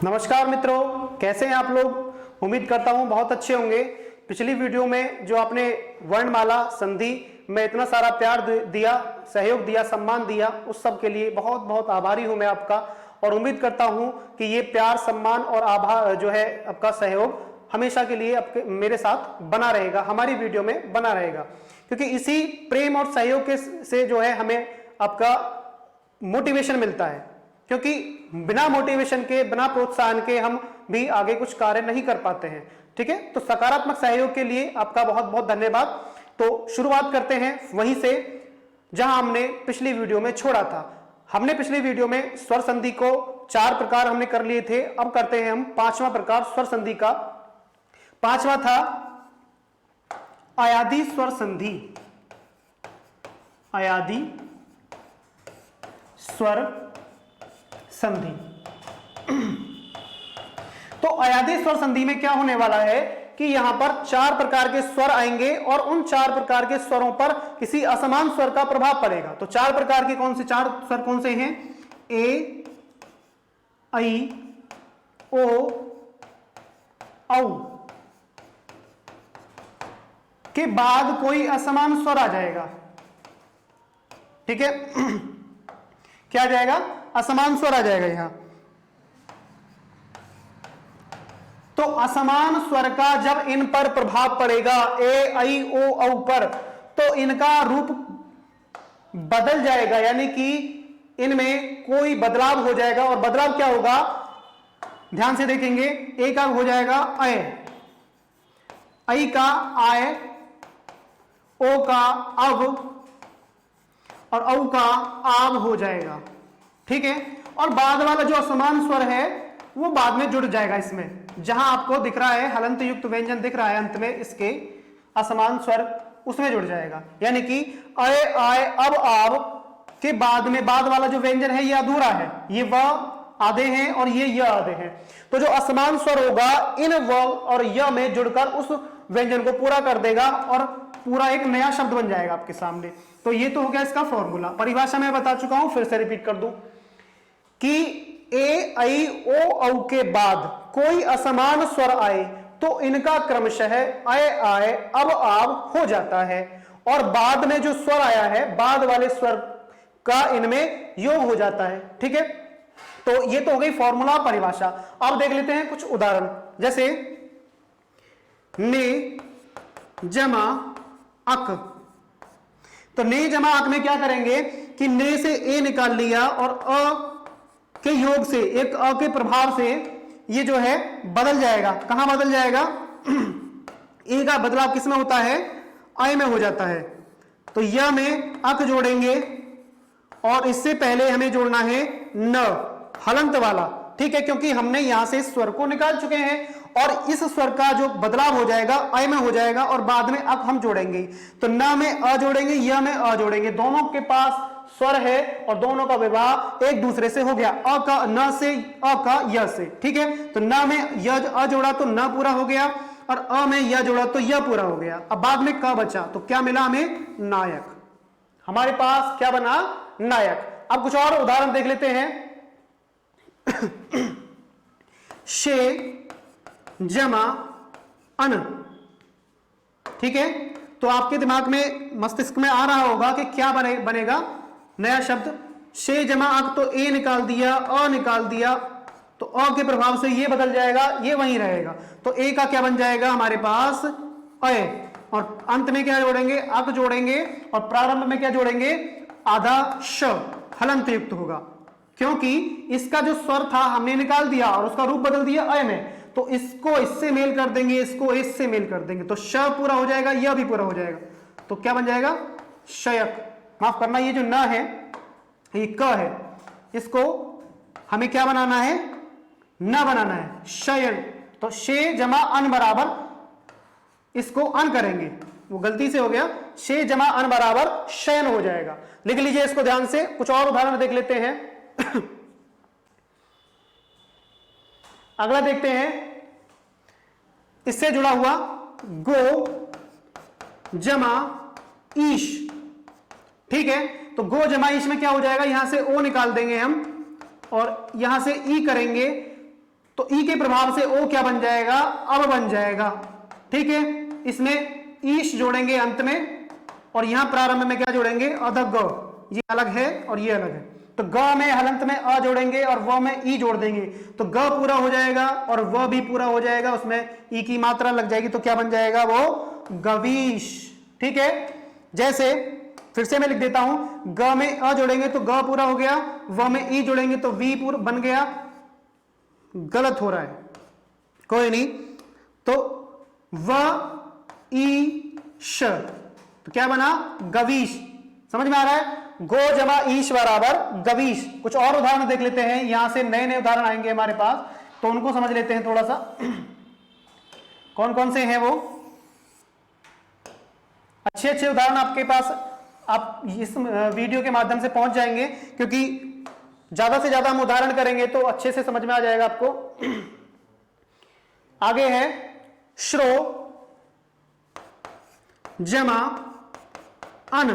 नमस्कार मित्रों, कैसे हैं आप लोग। उम्मीद करता हूं बहुत अच्छे होंगे। पिछली वीडियो में जो आपने वर्णमाला संधि में इतना सारा प्यार दिया, सहयोग दिया, सम्मान दिया, उस सब के लिए बहुत बहुत आभारी हूं मैं आपका। और उम्मीद करता हूं कि ये प्यार, सम्मान और आभार जो है आपका सहयोग हमेशा के लिए आपके मेरे साथ बना रहेगा, हमारी वीडियो में बना रहेगा। क्योंकि इसी प्रेम और सहयोग के से जो है हमें आपका मोटिवेशन मिलता है। क्योंकि बिना मोटिवेशन के, बिना प्रोत्साहन के हम भी आगे कुछ कार्य नहीं कर पाते हैं। ठीक है, तो सकारात्मक सहयोग के लिए आपका बहुत बहुत धन्यवाद। तो शुरुआत करते हैं वहीं से जहां हमने पिछली वीडियो में छोड़ा था। हमने पिछली वीडियो में स्वर संधि को 4 प्रकार हमने कर लिए थे। अब करते हैं हम 5वां प्रकार स्वर संधि का। 5वां था अयादी स्वर संधि। अयादी स्वर संधि। तो अयादी स्वर संधि में क्या होने वाला है कि यहां पर 4 प्रकार के स्वर आएंगे और उन 4 प्रकार के स्वरों पर किसी असमान स्वर का प्रभाव पड़ेगा। तो 4 प्रकार के कौन से 4 स्वर कौन से हैं? ए, आई, ओ, औ के बाद कोई असमान स्वर आ जाएगा। ठीक है, क्या आ जाएगा? असमान स्वर आ जाएगा यहां। तो असमान स्वर का जब इन पर प्रभाव पड़ेगा, ए, आई, ओ, औ पर, तो इनका रूप बदल जाएगा, यानी कि इनमें कोई बदलाव हो जाएगा। और बदलाव क्या होगा, ध्यान से देखेंगे। ए का हो जाएगा अय, आई का आय, ओ का अव और औ का आव हो जाएगा। ठीक है, और बाद वाला जो असमान स्वर है वो बाद में जुड़ जाएगा। इसमें जहां आपको दिख रहा है हलंत युक्त व्यंजन दिख रहा है अंत में, इसके असमान स्वर उसमें जुड़ जाएगा। यानी कि अय, आय, अब, आव के बाद में बाद वाला जो व्यंजन है ये अधूरा है, ये व आधे हैं और ये य आधे हैं। तो जो असमान स्वर होगा इन व और य में जुड़कर उस व्यंजन को पूरा कर देगा और पूरा एक नया शब्द बन जाएगा आपके सामने। तो ये तो हो गया इसका फॉर्मूला। परिभाषा मैं बता चुका हूं, फिर से रिपीट कर दूं कि ए, आई, ओ, औ के बाद कोई असमान स्वर आए तो इनका क्रमशः अय, आय, अब, आव हो जाता है। और बाद में जो स्वर आया है, बाद वाले स्वर का इनमें योग हो जाता है। ठीक है, तो ये तो हो गई फॉर्मूला, परिभाषा। अब देख लेते हैं कुछ उदाहरण। जैसे ने जमा अक। तो ने जमा अक में क्या करेंगे कि ने से ए निकाल लिया और अ के योग से, एक अ के प्रभाव से ये जो है बदल जाएगा। कहां बदल जाएगा? ए का बदलाव किस में होता है? अय में हो जाता है। तो य में अक जोड़ेंगे और इससे पहले हमें जोड़ना है न, हलंत वाला। ठीक है, क्योंकि हमने यहां से स्वर को निकाल चुके हैं और इस स्वर का जो बदलाव हो जाएगा अय में हो जाएगा और बाद में अक हम जोड़ेंगे। तो न में अ जोड़ेंगे, य में अ जोड़ेंगे। दोनों के पास स्वर है और दोनों का विवाह एक दूसरे से हो गया, अ का न से, अ का य से। ठीक है, तो न में य अ जोड़ा तो न पूरा हो गया और अ में य जोड़ा तो य पूरा हो गया। अब बाद में क बचा, तो क्या मिला हमें? नायक। हमारे पास क्या बना? नायक। अब कुछ और उदाहरण देख लेते हैं। शे जमा अन। ठीक है, तो आपके दिमाग में, मस्तिष्क में आ रहा होगा कि क्या बनेगा नया शब्द। शे जमा अक, तो ए निकाल दिया, अ निकाल दिया, तो अ के प्रभाव से ये बदल जाएगा, ये वहीं रहेगा। तो ए का क्या बन जाएगा हमारे पास? अय। और अंत में क्या जोड़ेंगे? अक जोड़ेंगे और प्रारंभ में क्या जोड़ेंगे? आधा श, हलंत युक्त होगा। क्योंकि इसका जो स्वर था हमने निकाल दिया और उसका रूप बदल दिया अय में, तो इसको इससे मेल कर देंगे, इसको इससे मेल कर देंगे, तो श पूरा हो जाएगा, यह भी पूरा हो जाएगा। तो क्या बन जाएगा? शयक। माफ करना, ये जो न है ये क है, इसको हमें क्या बनाना है? न बनाना है, शयन। तो शे जमा अन बराबर, इसको अन करेंगे, वो गलती से हो गया, शे जमा अन बराबर शयन हो जाएगा। लिख लीजिए इसको ध्यान से। कुछ और उदाहरण देख लेते हैं। अगला देखते हैं, इससे जुड़ा हुआ गो जमा ईश। ठीक है, तो गो जमा ईश में क्या हो जाएगा? यहां से ओ निकाल देंगे हम और यहां से ई करेंगे तो ई के प्रभाव से ओ क्या बन जाएगा, अब बन जाएगा। ठीक है, इसमें ईश जोड़ेंगे अंत में और यहां प्रारंभ में क्या जोड़ेंगे, अध ग, ये अलग है और ये अलग है। तो ग में हलंत में अ जोड़ेंगे और व में ई जोड़ देंगे, तो ग पूरा हो जाएगा और व भी पूरा हो जाएगा, उसमें ई की मात्रा लग जाएगी, तो क्या बन जाएगा, वो गवीश। ठीक है, जैसे फिर से मैं लिख देता हूं, ग में अ जोड़ेंगे तो ग पूरा हो गया, व में ई जोड़ेंगे तो वी पूरा बन गया। गलत हो रहा है, कोई नहीं, तो व ई श, तो क्या बना, गवीश। समझ में आ रहा है, गो जमा ईश बराबर गवीश। कुछ और उदाहरण देख लेते हैं, यहां से नए नए उदाहरण आएंगे हमारे पास, तो उनको समझ लेते हैं थोड़ा सा। कौन कौन से हैं वो अच्छे अच्छे उदाहरण आपके पास, आप इस वीडियो के माध्यम से पहुंच जाएंगे, क्योंकि ज्यादा से ज्यादा हम उदाहरण करेंगे तो अच्छे से समझ में आ जाएगा आपको। आगे है श्रो जमा अन।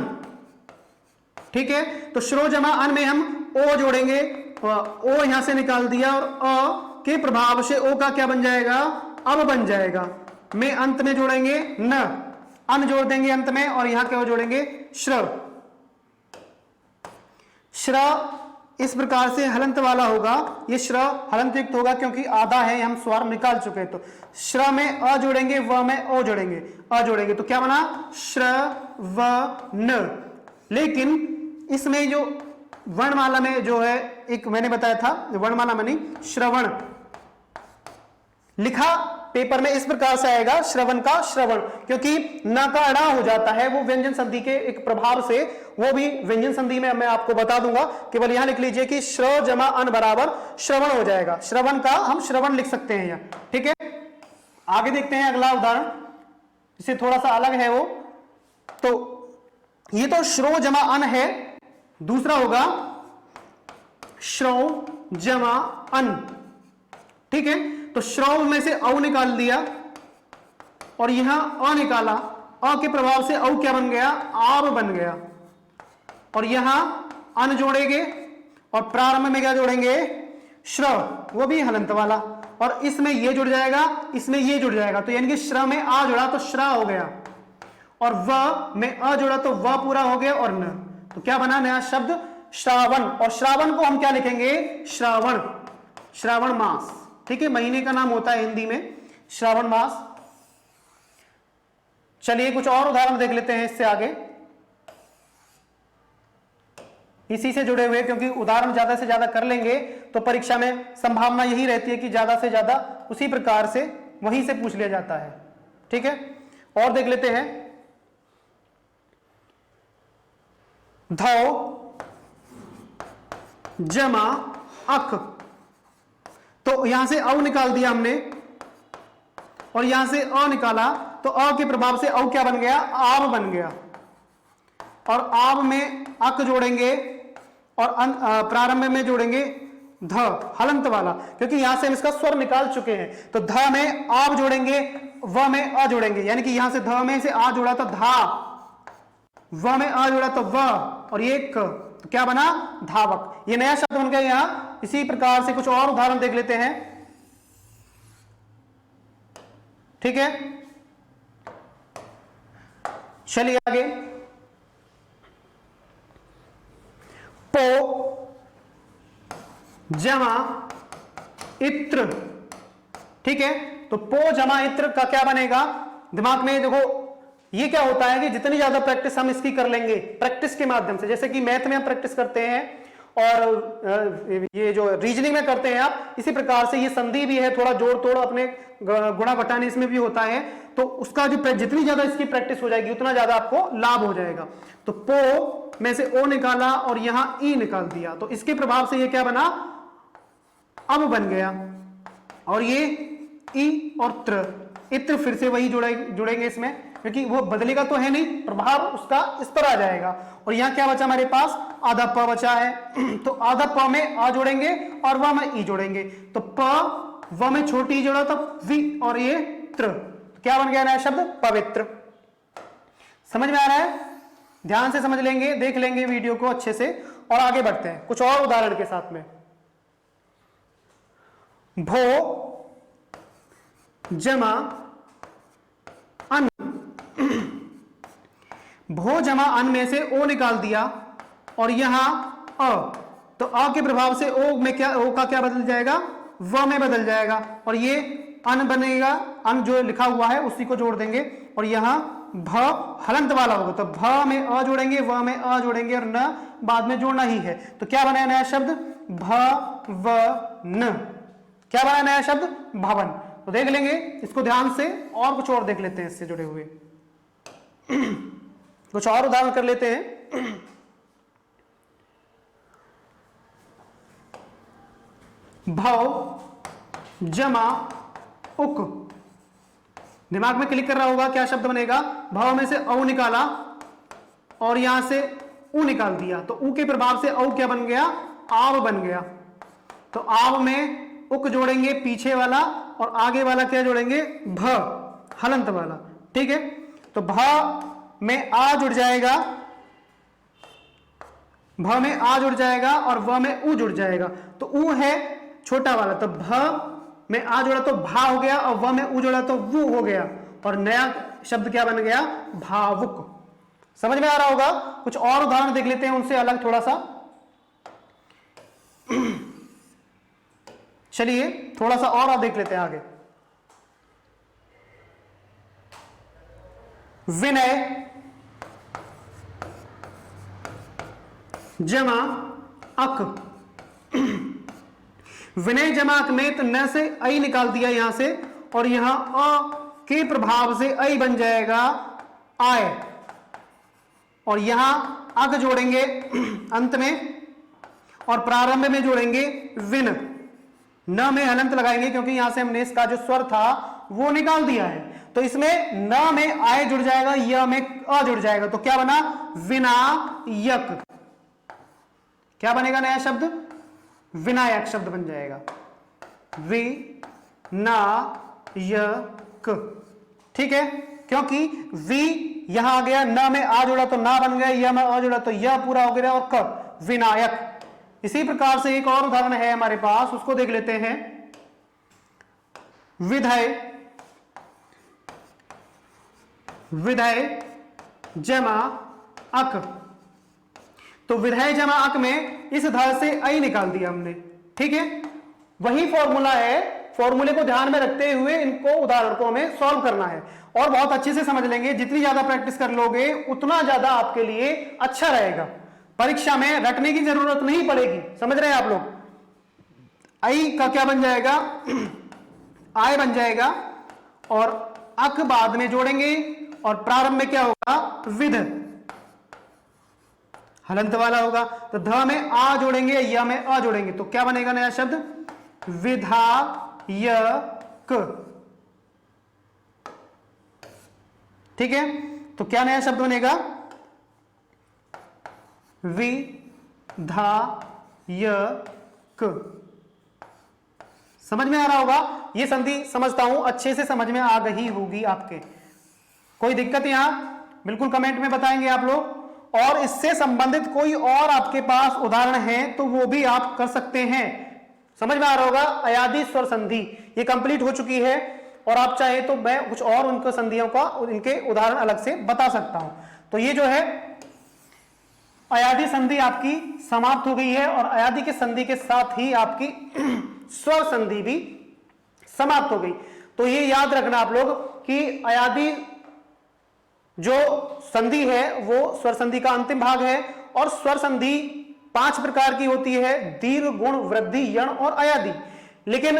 ठीक है, तो श्रो जमा अन में हम ओ जोड़ेंगे, ओ यहां से निकाल दिया और अ के प्रभाव से ओ का क्या बन जाएगा, अब बन जाएगा। में अंत में जोड़ेंगे न, अन जोड़ देंगे अंत में और यहां क्या जोड़ेंगे, श्र। श्र इस प्रकार से हलंत वाला होगा, ये श्र हलंत युक्त होगा क्योंकि आधा है, हम स्वर निकाल चुके हैं। तो श्र में अ जोड़ेंगे, व में ओ जोड़ेंगे, अ जोड़ेंगे तो क्या बना, श्र व न। लेकिन इसमें जो वर्णमाला में जो है, एक मैंने बताया था वर्णमाला में नहीं, श्रवण लिखा पेपर में इस प्रकार से आएगा, श्रवण का श्रवण, क्योंकि न का अड़ा हो जाता है, वो व्यंजन संधि के एक प्रभाव से, वो भी व्यंजन संधि में मैं आपको बता दूंगा। केवल यहां लिख लीजिए कि श्र जमा अन बराबर श्रवण हो जाएगा, श्रवण का हम श्रवण लिख सकते हैं यहां। ठीक है, आगे देखते हैं अगला उदाहरण, इससे थोड़ा सा अलग है वो। तो ये तो श्रो जमा अन है, दूसरा होगा श्रो जमा अन। ठीक है, तो श्रव में से औ निकाल दिया और यहां अ निकाला, अ के प्रभाव से औ क्या बन गया, आब बन गया। और यहां अन जोड़ेंगे और प्रारंभ में क्या जोड़ेंगे, श्रव, वो भी हलंत वाला, और इसमें ये जुड़ जाएगा, इसमें ये जुड़ जाएगा, तो यानी कि श्र में आ जुड़ा तो श्रा हो गया, और व में अ जुड़ा तो व पूरा हो गया, और न, तो क्या बना नया शब्द, श्रावण। और श्रावण को हम क्या लिखेंगे, श्रावण, श्रावण मास। ठीक है, महीने का नाम होता है हिंदी में श्रावण मास। चलिए कुछ और उदाहरण देख लेते हैं इससे आगे, इसी से जुड़े हुए, क्योंकि उदाहरण ज्यादा से ज्यादा कर लेंगे तो परीक्षा में संभावना यही रहती है कि ज्यादा से ज्यादा उसी प्रकार से वहीं से पूछ लिया जाता है। ठीक है, और देख लेते हैं, धौ जमा अख, तो यहां से औ निकाल दिया हमने और यहां से अ निकाला, तो अ के प्रभाव से औ क्या बन गया, आब बन गया, और आब में अक जोड़ेंगे और प्रारंभ में जोड़ेंगे ध, हलंत वाला, क्योंकि यहां से हम इसका स्वर निकाल चुके हैं। तो ध में आब जोड़ेंगे, व में अ जोड़ेंगे, यानी कि यहां से ध में से आ जोड़ा तो धा, व में अ जोड़ा तो व, और ये क, तो क्या बना, धावक। ये नया शब्द बन गया यहां। इसी प्रकार से कुछ और उदाहरण देख लेते हैं। ठीक है, चलिए आगे, पो जमा इत्र। ठीक है, तो पो जमा इत्र का क्या बनेगा, दिमाग में देखो, ये क्या होता है कि जितनी ज्यादा प्रैक्टिस हम इसकी कर लेंगे प्रैक्टिस के माध्यम से, जैसे कि मैथ में हम प्रैक्टिस करते हैं और ये जो रीजनिंग में करते हैं आप, इसी प्रकार से ये संधि भी है, थोड़ा जोड़ तोड़ अपने गुणा घटाने इसमें भी होता है, तो उसका जो जितनी ज्यादा इसकी प्रैक्टिस हो जाएगी उतना ज्यादा आपको लाभ हो जाएगा। तो पो में से ओ निकाला और यहां ई निकाल दिया, तो इसके प्रभाव से ये क्या बना, अब बन गया, और ये ई और त्र, इत्र फिर से वही जुड़ेंगे इसमें, क्योंकि वो बदलेगा तो है नहीं, प्रभाव उसका इस पर आ जाएगा। और यहां क्या बचा हमारे पास, आधा प बचा है, तो आधा प में आ जोड़ेंगे और व में ई जोड़ेंगे, तो प व में छोटी जोड़ा तो वी, और ये त्र, तो क्या बन गया नया शब्द, पवित्र। समझ में आ रहा है, ध्यान से समझ लेंगे, देख लेंगे वीडियो को अच्छे से, और आगे बढ़ते हैं कुछ और उदाहरण के साथ में। भो जमा अन, भो जमा अन में से ओ निकाल दिया और यहां अ, तो अ के प्रभाव से ओ में क्या, ओ का क्या बदल जाएगा, व में बदल जाएगा और ये अन बनेगा, अन जो लिखा हुआ है उसी को जोड़ देंगे और यहां भ हलंत वाला होगा, तो भ में अ जोड़ेंगे, व में अ जोड़ेंगे और न बाद में जोड़ना ही है, तो क्या बना नया शब्द, भ व न, क्या बना नया शब्द, भवन। तो देख लेंगे इसको ध्यान से और कुछ और देख लेते हैं इससे जुड़े हुए कुछ और उदाहरण कर लेते हैं। भव जमा उक, दिमाग में क्लिक कर रहा होगा क्या शब्द बनेगा, भव में से औ निकाला और यहां से उ निकाल दिया, तो उ के प्रभाव से औ क्या बन गया, आव बन गया, तो आव में उक जोड़ेंगे पीछे वाला और आगे वाला क्या जोड़ेंगे, भ हलंत वाला, ठीक है। तो भ में आ जुड़ जाएगा, भ में आ जुड़ जाएगा और व में उ जुड़ जाएगा, तो उ है छोटा वाला, तो भ में आ जोड़ा तो भा हो गया और व में उ जोड़ा तो वो हो गया और नया शब्द क्या बन गया, भावुक। समझ में आ रहा होगा। कुछ और उदाहरण देख लेते हैं उनसे अलग थोड़ा सा। चलिए थोड़ा सा और देख लेते हैं आगे। विनय जमा अक, विनय जमा अक में तो न से आई निकाल दिया यहां से और यहां अ के प्रभाव से आई बन जाएगा आय और यहां अक जोड़ेंगे अंत में और प्रारंभ में जोड़ेंगे विन, न में हलंत लगाएंगे क्योंकि यहां से हमने इसका जो स्वर था वो निकाल दिया है, तो इसमें न में आय जुड़ जाएगा, य में अ जुड़ जाएगा, तो क्या बना, विनायक। क्या बनेगा नया शब्द, विनायक शब्द बन जाएगा, विनायक, ठीक है। क्योंकि वी यहां आ गया, न में आ जुड़ा तो ना बन गया, य में आ जुड़ा तो यह पूरा हो गया और क विनायक। इसी प्रकार से एक और उदाहरण है हमारे पास, उसको देख लेते हैं। विधय विधय जमा अक, तो विधय जमा अक में इस ध से आई निकाल दिया हमने, ठीक है। वही फॉर्मूला है, फॉर्मूले को ध्यान में रखते हुए इनको उदाहरण को हमें सॉल्व करना है और बहुत अच्छे से समझ लेंगे। जितनी ज्यादा प्रैक्टिस कर लोगे उतना ज्यादा आपके लिए अच्छा रहेगा, परीक्षा में रटने की जरूरत नहीं पड़ेगी। समझ रहे हैं आप लोग। आई का क्या बन जाएगा, आय बन जाएगा और अक बाद में जोड़ेंगे और प्रारंभ में क्या होगा, विध हलंत वाला होगा, तो ध में आ जोड़ेंगे, य में अ जोड़ेंगे, तो क्या बनेगा नया शब्द, विधायक, ठीक है। तो क्या नया शब्द बनेगा, विधायक। समझ में आ रहा होगा। ये संधि समझता हूं अच्छे से समझ में आ गई होगी आपके। कोई दिक्कत यहां बिल्कुल कमेंट में बताएंगे आप लोग, और इससे संबंधित कोई और आपके पास उदाहरण है तो वो भी आप कर सकते हैं। समझ में आ रहा होगा। अयादी स्वर संधि ये कंप्लीट हो चुकी है और आप चाहे तो मैं कुछ और उनके संधियों का इनके उदाहरण अलग से बता सकता हूं। तो ये जो है अयादी संधि आपकी समाप्त हो गई है और अयादी के संधि के साथ ही आपकी स्वर संधि भी समाप्त हो गई। तो ये याद रखना आप लोग कि अयादी जो संधि है वो स्वर संधि का अंतिम भाग है और स्वर संधि 5 प्रकार की होती है, दीर्घ, गुण, वृद्धि, यण और अयादी। लेकिन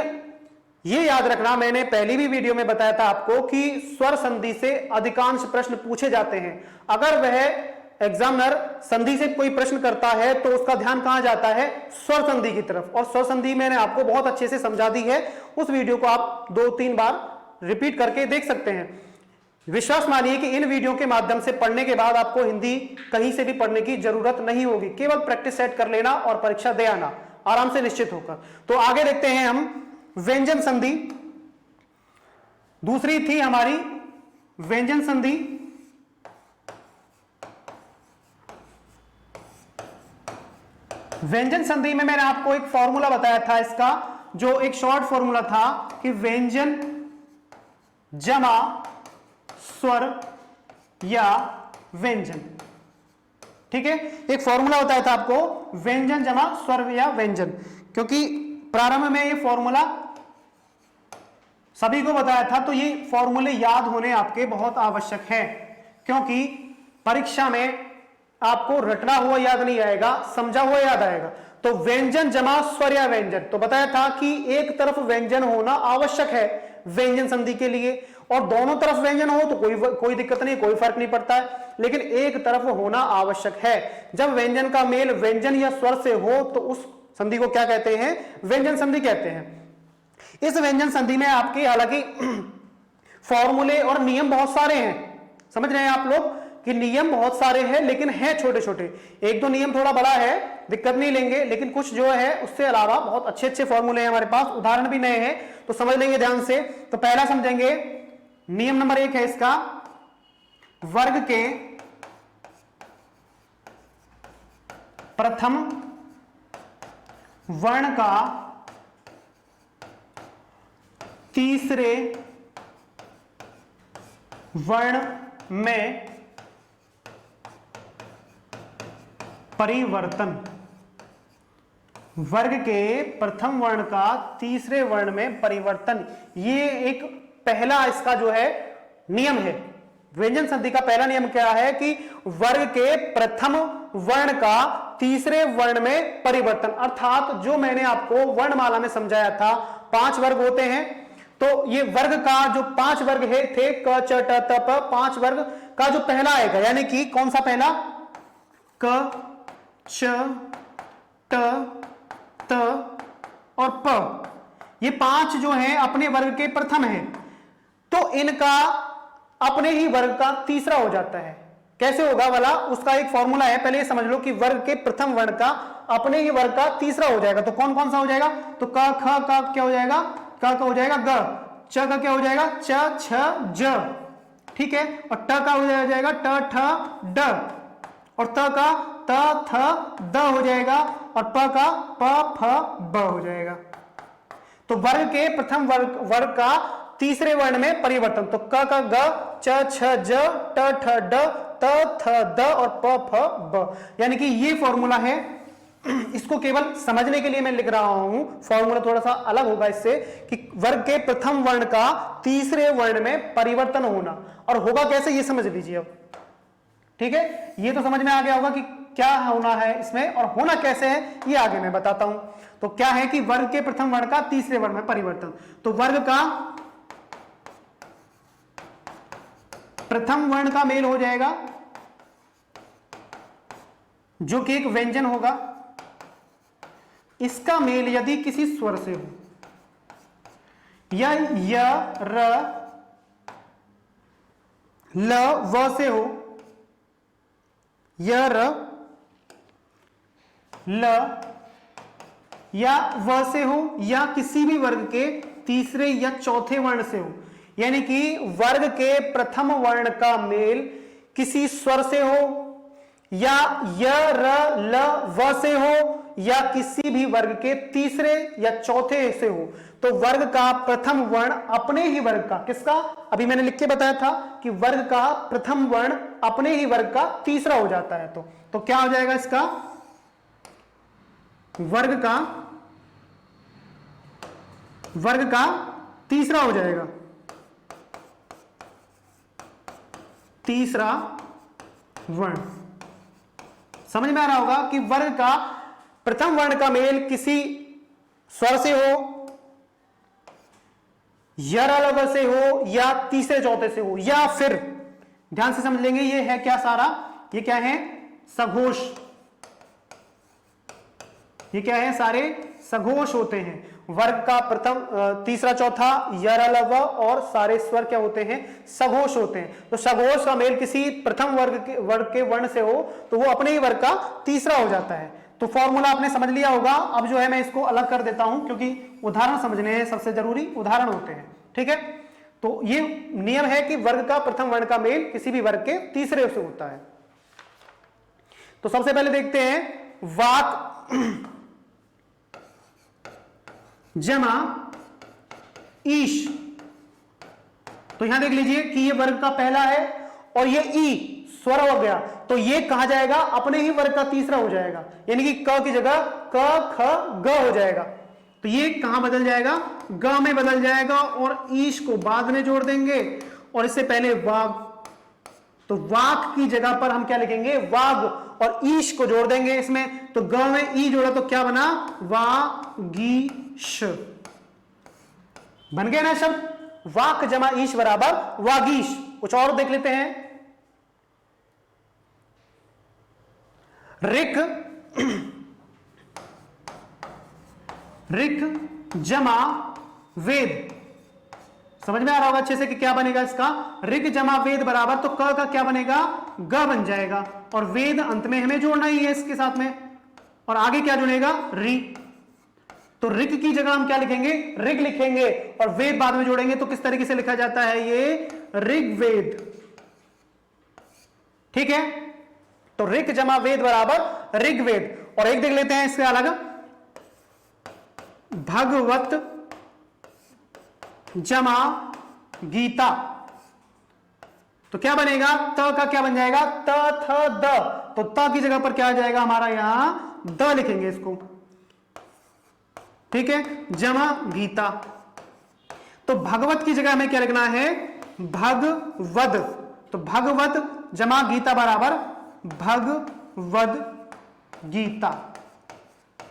ये याद रखना, मैंने पहली भी वीडियो में बताया था आपको कि स्वर संधि से अधिकांश प्रश्न पूछे जाते हैं। अगर वह एग्जामिनर संधि से कोई प्रश्न करता है तो उसका ध्यान कहां जाता है, स्वर संधि की तरफ। और स्वर संधि मैंने आपको बहुत अच्छे से समझा दी है, उस वीडियो को आप 2-3 बार रिपीट करके देख सकते हैं। विश्वास मानिए कि इन वीडियो के माध्यम से पढ़ने के बाद आपको हिंदी कहीं से भी पढ़ने की जरूरत नहीं होगी, केवल प्रैक्टिस सेट कर लेना और परीक्षा दे आना आराम से निश्चित होकर। तो आगे देखते हैं हम व्यंजन संधि। दूसरी थी हमारी व्यंजन संधि। व्यंजन संधि में मैंने आपको एक फॉर्मूला बताया था इसका, जो एक शॉर्ट फॉर्मूला था कि व्यंजन जमा स्वर या व्यंजन, ठीक है, एक फॉर्मूला बताया था आपको व्यंजन जमा स्वर या व्यंजन, क्योंकि प्रारंभ में ये फॉर्मूला सभी को बताया था, तो ये फॉर्मूले याद होने आपके बहुत आवश्यक है, क्योंकि परीक्षा में आपको रटना हुआ याद नहीं आएगा, समझा हुआ याद आएगा। तो व्यंजन जमा स्वर या व्यंजन, तो बताया था कि एक तरफ व्यंजन होना आवश्यक है व्यंजन संधि के लिए, और दोनों तरफ व्यंजन हो तो कोई दिक्कत नहीं, कोई फर्क नहीं पड़ता है, लेकिन एक तरफ होना आवश्यक है। जब व्यंजन का मेल व्यंजन या स्वर से हो तो उस संधि को क्या कहते हैं? व्यंजन संधि कहते हैं। इस व्यंजन संधि में आपके हालांकि फॉर्मूले और नियम बहुत सारे हैं, समझ रहे हैं आप लोग कि नियम बहुत सारे हैं, लेकिन हैं छोटे छोटे, एक दो नियम थोड़ा बड़ा है, दिक्कत नहीं लेंगे, लेकिन कुछ जो है उससे अलावा बहुत अच्छे अच्छे फॉर्मूले हैं हमारे पास, उदाहरण भी नए हैं, तो समझ लेंगे ध्यान से। तो पहला समझेंगे, नियम नंबर 1 है इसका, वर्ग के प्रथम वर्ण का तीसरे वर्ण में परिवर्तन। वर्ग के प्रथम वर्ण का तीसरे वर्ण में परिवर्तन, ये एक पहला इसका जो है नियम है। व्यंजन संधि का पहला नियम क्या है कि वर्ग के प्रथम वर्ण का तीसरे वर्ण में परिवर्तन, अर्थात जो मैंने आपको वर्णमाला में समझाया था 5 वर्ग होते हैं, तो ये वर्ग का जो 5 वर्ग है थे क च ट त प, 5 वर्ग का जो पहला आएगा, यानी कि कौन सा पहला? क च ट त और प, ये 5 जो है अपने वर्ग के प्रथम है, तो इनका अपने ही वर्ग का तीसरा हो जाता है। कैसे होगा वाला, उसका एक फॉर्मूला है, पहले ये समझ लो कि वर्ग के प्रथम वर्ण का अपने ही वर्ग का तीसरा हो जाएगा। तो कौन कौन सा हो जाएगा? तो क ख का क्या हो जाएगा? क का हो जाएगा ग, च का क्या हो जाएगा? च छ ज, ठीक है, और ट का हो जाएगा ट ठ ड, और त का त थ द हो जाएगा, और प का प फ ब हो जाएगा। तो वर्ग के प्रथम वर्ग का तीसरे वर्ण में परिवर्तन, तो क का ग, च छ ज, ट ठ ड, त थ द और प फ ब, यानी कि ये फॉर्मूला है। इसको केवल समझने के लिए मैं लिख रहा हूं, फॉर्मूला थोड़ा सा अलग होगा इससे, कि वर्ग के प्रथम वर्ण का तीसरे वर्ण में परिवर्तन होना, और होगा कैसे ये समझ लीजिए अब, ठीक है। ये तो समझ में आ गया होगा कि क्या होना है इसमें और होना कैसे है, ये आगे मैं बताता हूं। तो क्या है कि वर्ग के प्रथम वर्ण का तीसरे वर्ण में परिवर्तन, तो वर्ग का प्रथम वर्ण का मेल हो जाएगा जो कि एक व्यंजन होगा, इसका मेल यदि किसी स्वर से हो, या य र ल व से हो, य र ल या व से हो, या किसी भी वर्ग के तीसरे या चौथे वर्ण से हो, यानी कि वर्ग के प्रथम वर्ण का मेल किसी स्वर से हो, या य र ल व से हो, या किसी भी वर्ग के तीसरे या चौथे से हो, तो वर्ग का प्रथम वर्ण अपने ही वर्ग का, किसका? अभी मैंने लिख के बताया था कि वर्ग का प्रथम वर्ण अपने ही वर्ग का तीसरा हो जाता है। तो क्या हो जाएगा इसका? वर्ग का तीसरा हो जाएगा, तीसरा वर्ण। समझ में आ रहा होगा कि वर्ग का प्रथम वर्ण का मेल किसी स्वर से हो, य र ल व से हो, या तीसरे चौथे से हो, या फिर ध्यान से समझ लेंगे, ये है क्या सारा, ये क्या है? सघोष। ये क्या है? सारे सघोष होते हैं। वर्ग का प्रथम तीसरा चौथा य र ल व और सारे स्वर क्या होते हैं? सघोष होते हैं। तो सघोष का मेल किसी प्रथम वर्ग के वर्ण से हो तो वो अपने ही वर्ग का तीसरा हो जाता है। तो फॉर्मूला आपने समझ लिया होगा। अब जो है मैं इसको अलग कर देता हूं क्योंकि उदाहरण समझने हैं, सबसे जरूरी उदाहरण होते हैं, ठीक है। तो ये नियम है कि वर्ग का प्रथम वर्ण का मेल किसी भी वर्ग के तीसरे से होता है। तो सबसे पहले देखते हैं वाक जमा ईश। तो यहां देख लीजिए कि ये वर्ग का पहला है और ये ई स्वर हो गया, तो ये कहा जाएगा अपने ही वर्ग का तीसरा हो जाएगा, यानी कि क की जगह क ख ग हो जाएगा। तो ये कहां बदल जाएगा, ग में बदल जाएगा और ईश को बाद में जोड़ देंगे और इससे पहले वाग। तो वाक की जगह पर हम क्या लिखेंगे, वाग, और ईश को जोड़ देंगे इसमें, तो ग में ई जोड़ा तो क्या बना, वागीश। बन गया ना शब्द, वाक जमा ईश बराबर वागीश। कुछ और देख लेते हैं। रिक, रिक जमा वेद। समझ में आ रहा होगा अच्छे से कि क्या बनेगा इसका, रिक जमा वेद बराबर, तो क का क्या बनेगा, ग बन जाएगा, और वेद अंत में हमें जोड़ना ही है इसके साथ में, और आगे क्या जुड़ेगा, री। तो रिक की जगह हम क्या लिखेंगे, ऋग लिखेंगे, और वेद बाद में जोड़ेंगे। तो किस तरीके से लिखा जाता है ये, ऋग्वेद। ठीक है, तो रिक जमा वेद बराबर ऋग्वेद। और एक देख लेते हैं इसके अलग, भगवत जमा गीता। तो क्या बनेगा, त का क्या बन जाएगा, त थ द। तो त की जगह पर क्या आ जाएगा हमारा, यहां द लिखेंगे इसको। ठीक है, जमा गीता। तो भगवत की जगह हमें क्या लिखना है, भगवद। तो भगवद जमा गीता बराबर भगवद गीता।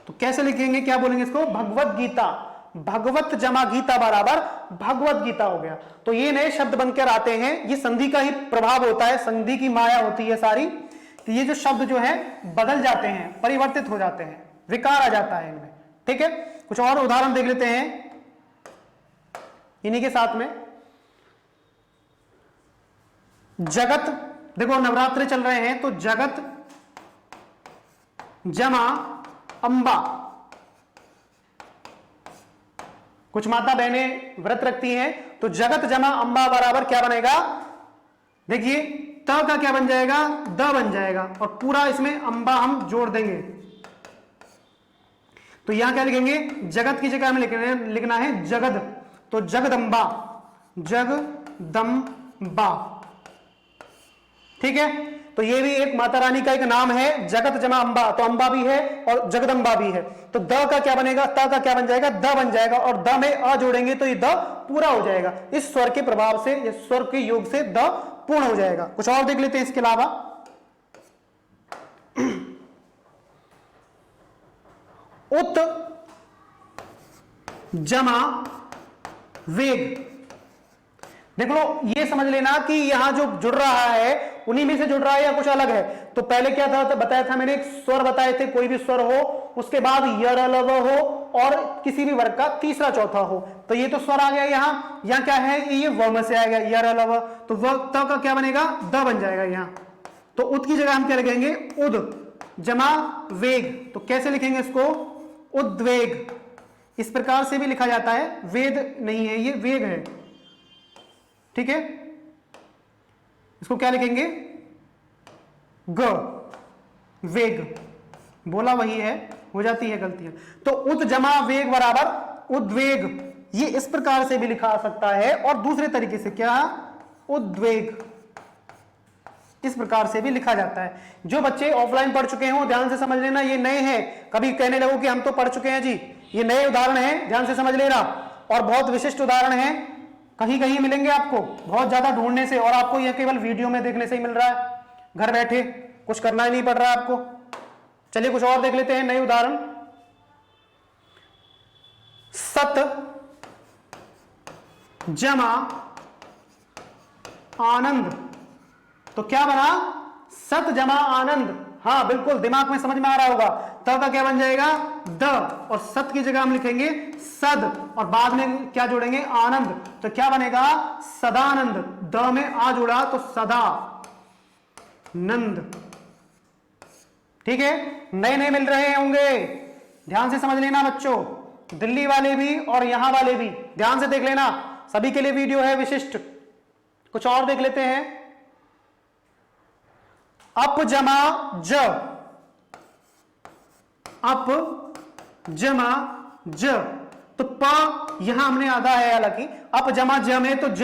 तो कैसे लिखेंगे, क्या बोलेंगे इसको, भगवत गीता। भगवत जमा गीता बराबर भगवत गीता हो गया। तो ये नए शब्द बनकर आते हैं, ये संधि का ही प्रभाव होता है, संधि की माया होती है सारी। तो ये जो शब्द जो है बदल जाते हैं, परिवर्तित हो जाते हैं, विकार आ जाता है इनमें। ठीक है, कुछ और उदाहरण देख लेते हैं इन्हीं के साथ में। जगत, देखो नवरात्रि चल रहे हैं, तो जगत जमा अंबा। कुछ माता बहनें व्रत रखती हैं, तो जगत जमा अंबा बराबर क्या बनेगा, देखिए त का क्या बन जाएगा, द बन जाएगा, और पूरा इसमें अंबा हम जोड़ देंगे। तो यहां क्या लिखेंगे, जगत की जगह हमें लिखना है जगद। तो जगदंबा, जगदंबा। ठीक है, तो ये भी एक माता रानी का एक नाम है, जगत जमा अंबा। तो अंबा भी है और जगदंबा भी है। तो द का क्या बनेगा, त का क्या बन जाएगा, द बन जाएगा, और द में अ जोड़ेंगे तो ये द पूरा हो जाएगा। इस स्वर के प्रभाव से, इस स्वर के योग से द पूर्ण हो जाएगा। कुछ और देख लेते हैं इसके अलावा। उत जमा वेग। देख लो, ये समझ लेना कि यहां जो जुड़ रहा है उन्हीं में से जुड़ रहा है या कुछ अलग है। तो पहले क्या था, बताया था मैंने, एक स्वर बताए थे, कोई भी स्वर हो, उसके बाद यर लव हो, और किसी भी वर्ग का तीसरा चौथा हो। तो ये तो स्वर आ गया यहां क्या है, ये व में से आएगा, यर लव। तो व त का क्या बनेगा, द बन जाएगा यहां। तो उद की जगह हम क्या लिखेंगे, उद जमा वेग। तो कैसे लिखेंगे इसको, उद्वेग। इस प्रकार से भी लिखा जाता है, वेद नहीं है, ये वेग है। ठीक है, इसको क्या लिखेंगे, ग, वेग। बोला वही है, हो जाती है गलतियां। तो उद जमा वेग बराबर उद्वेग, ये इस प्रकार से भी लिखा सकता है, और दूसरे तरीके से क्या, उद्वेग, इस प्रकार से भी लिखा जाता है। जो बच्चे ऑफलाइन पढ़ चुके हैं ध्यान से समझ लेना, ये नए हैं, कभी कहने लगो कि हम तो पढ़ चुके हैं जी, ये नए उदाहरण हैं, ध्यान से समझ लेना। और बहुत विशिष्ट उदाहरण हैं, कहीं कहीं मिलेंगे आपको, बहुत ज्यादा ढूंढने से, और आपको यह केवल वीडियो में देखने से ही मिल रहा है, घर बैठे कुछ करना ही नहीं पड़ रहा है आपको। चलिए कुछ और देख लेते हैं नए उदाहरण। सत जमा आनंद। तो क्या बना, सत जमा आनंद। हाँ बिल्कुल, दिमाग में समझ में आ रहा होगा। त का क्या बन जाएगा, द, और सत की जगह हम लिखेंगे सद, और बाद में क्या जोड़ेंगे, आनंद। तो क्या बनेगा, सदानंद। द में आ जुड़ा तो सदा नंद। ठीक है, नए नए मिल रहे होंगे, ध्यान से समझ लेना बच्चों, दिल्ली वाले भी और यहां वाले भी ध्यान से देख लेना, सभी के लिए वीडियो है विशिष्ट। कुछ और देख लेते हैं। अप जमा ज, अप जमा ज। तो प यहां हमने आधा है, हालांकि अप जमा ज में तो ज,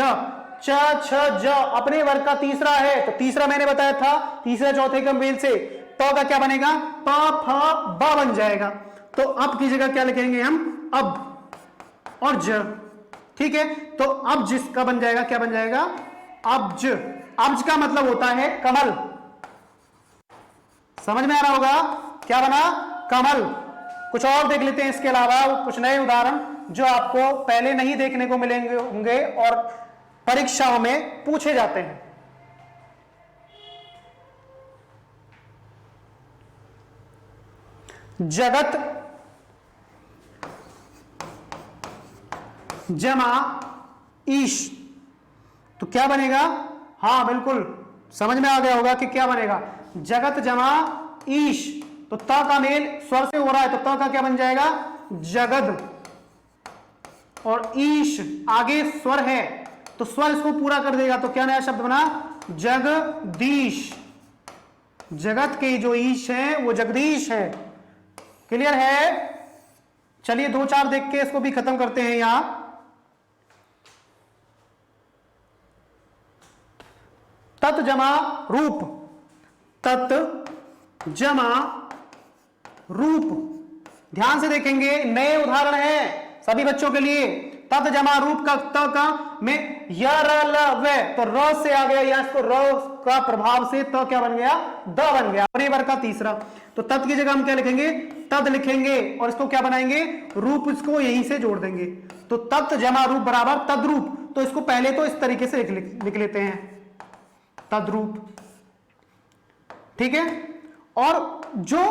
च छ ज अपने वर्ग का तीसरा है, तो तीसरा मैंने बताया था तीसरे चौथे के मेल से प का क्या बनेगा, प फ ब बन जाएगा। तो अब की जगह क्या लिखेंगे हम, अब और ज, ठीक है। तो अब जिसका बन जाएगा, क्या बन जाएगा, अब्ज। अब्ज का मतलब होता है कमल, समझ में आ रहा होगा, क्या बना, कमल। कुछ और देख लेते हैं इसके अलावा कुछ नए उदाहरण जो आपको पहले नहीं देखने को मिलेंगे होंगे और परीक्षाओं में पूछे जाते हैं। जगत जमा ईश, तो क्या बनेगा, हां बिल्कुल समझ में आ गया होगा कि क्या बनेगा, जगत जमा ईश। तो त का मेल स्वर से हो रहा है, तो त का क्या बन जाएगा, जगद, और ईश आगे स्वर है तो स्वर इसको पूरा कर देगा, तो क्या नया शब्द बना, जगदीश। जगत के जो ईश है वो जगदीश है। क्लियर है। चलिए दो चार देख के इसको भी खत्म करते हैं। यहां तत् जमा रूप, तत् जमा रूप, ध्यान से देखेंगे, नए उदाहरण हैं सभी बच्चों के लिए। तत् जमा रूप का त का में य र ल व, तो र से आ गया, या इसको र का प्रभाव से त क्या बन गया, द बन गया, अपने वर्ग का तीसरा। तो तत् की जगह हम क्या लिखेंगे, तद लिखेंगे, और इसको क्या बनाएंगे, रूप, इसको यहीं से जोड़ देंगे। तो तत् जमा रूप बराबर तद्रूप। तो इसको पहले तो इस तरीके से लिख लेते हैं, तद्रूप, ठीक है। और जो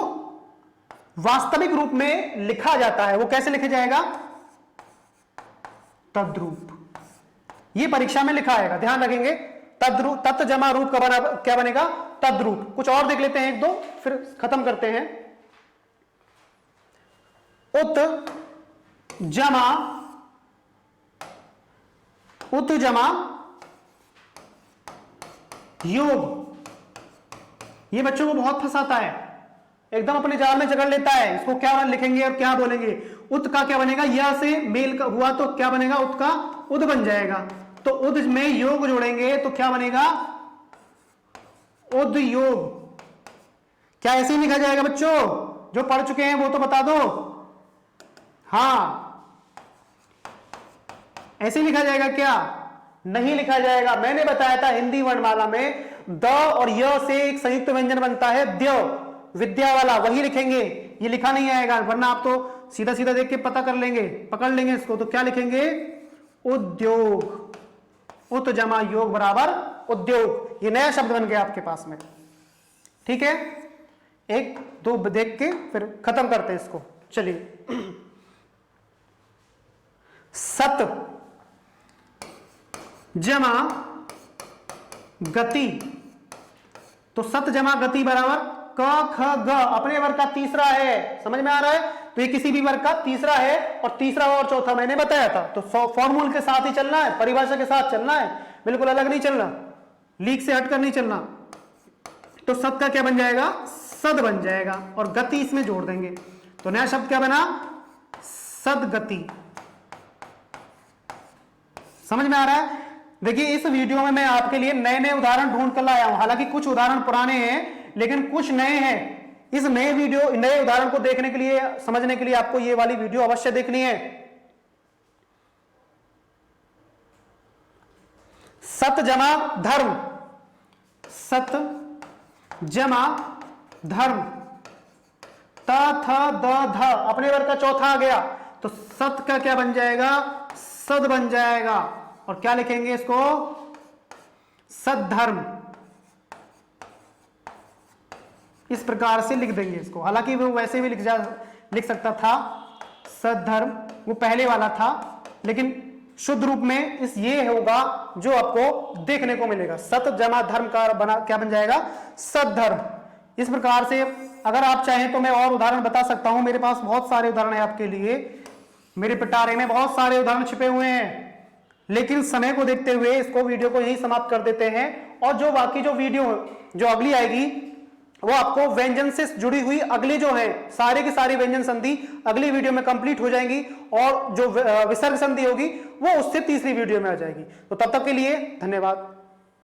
वास्तविक रूप में लिखा जाता है वो कैसे लिखा जाएगा, तद्रूप। ये परीक्षा में लिखा आएगा, ध्यान रखेंगे। तद्रूप, तत् जमा रूप का क्या बनेगा, तद्रूप। कुछ और देख लेते हैं एक दो, फिर खत्म करते हैं। उत जमा योग, ये बच्चों को बहुत फंसाता है, एकदम अपने जाल में जकड़ लेता है। इसको क्या लिखेंगे और क्या बोलेंगे, उत का क्या बनेगा, या से मेल का हुआ तो क्या बनेगा, उत का उद बन जाएगा। तो उद में योग जोड़ेंगे तो क्या बनेगा, उद योग। क्या ऐसे ही लिखा जाएगा बच्चों, जो पढ़ चुके हैं वो तो बता दो। हाँ ऐसे लिखा जाएगा क्या, नहीं लिखा जाएगा। मैंने बताया था हिंदी वर्णमाला में द और य से एक संयुक्त व्यंजन बनता है द्य, विद्या वाला, वही लिखेंगे, ये लिखा नहीं आएगा, वरना आप तो सीधा सीधा देख के पता कर लेंगे, पकड़ लेंगे इसको। तो क्या लिखेंगे, उद्योग, उत जमा योग बराबर उद्योग। ये नया शब्द बन गया आपके पास में, ठीक है। एक दो देख के फिर खत्म करते हैं इसको। चलिए, सत जमा गति, तो सत जमा गति बराबर क ख ग, अपने वर्ग का तीसरा है, समझ में आ रहा है। तो ये किसी भी वर्ग का तीसरा है, और तीसरा और चौथा मैंने बताया था। तो फॉर्मूल के साथ ही चलना है, परिभाषा के साथ चलना है, बिल्कुल अलग नहीं चलना, लीक से हटकर नहीं चलना। तो सत का क्या बन जाएगा, सद बन जाएगा, और गति इसमें जोड़ देंगे। तो नया शब्द क्या बना, सदगति। समझ में आ रहा है। देखिए इस वीडियो में मैं आपके लिए नए नए उदाहरण ढूंढ कर लाया हूं, हालांकि कुछ उदाहरण पुराने हैं लेकिन कुछ नए हैं। इस नए उदाहरण को देखने के लिए, समझने के लिए आपको ये वाली वीडियो अवश्य देखनी है। सत जमा धर्म, सत जमा धर्म, त थ द ध, अपने वर्ग का चौथा आ गया, तो सत का क्या बन जाएगा, सद बन जाएगा। और क्या लिखेंगे इसको, सद्धर्म, इस प्रकार से लिख देंगे इसको। हालांकि वो वैसे भी लिख सकता था सद्धर्म, वो पहले वाला था, लेकिन शुद्ध रूप में ये होगा जो आपको देखने को मिलेगा। सत जमा धर्म का क्या बन जाएगा, सद्धर्म। इस प्रकार से अगर आप चाहें तो मैं और उदाहरण बता सकता हूं, मेरे पास बहुत सारे उदाहरण है आपके लिए, मेरे पिटारे में बहुत सारे उदाहरण छिपे हुए हैं, लेकिन समय को देखते हुए इसको वीडियो को यही समाप्त कर देते हैं। और जो बाकी जो वीडियो जो अगली आएगी वो आपको व्यंजन से जुड़ी हुई अगली जो है सारी की सारी व्यंजन संधि अगली वीडियो में कंप्लीट हो जाएंगी, और जो विसर्ग संधि होगी वो उससे तीसरी वीडियो में आ जाएगी। तो तब तक के लिए धन्यवाद।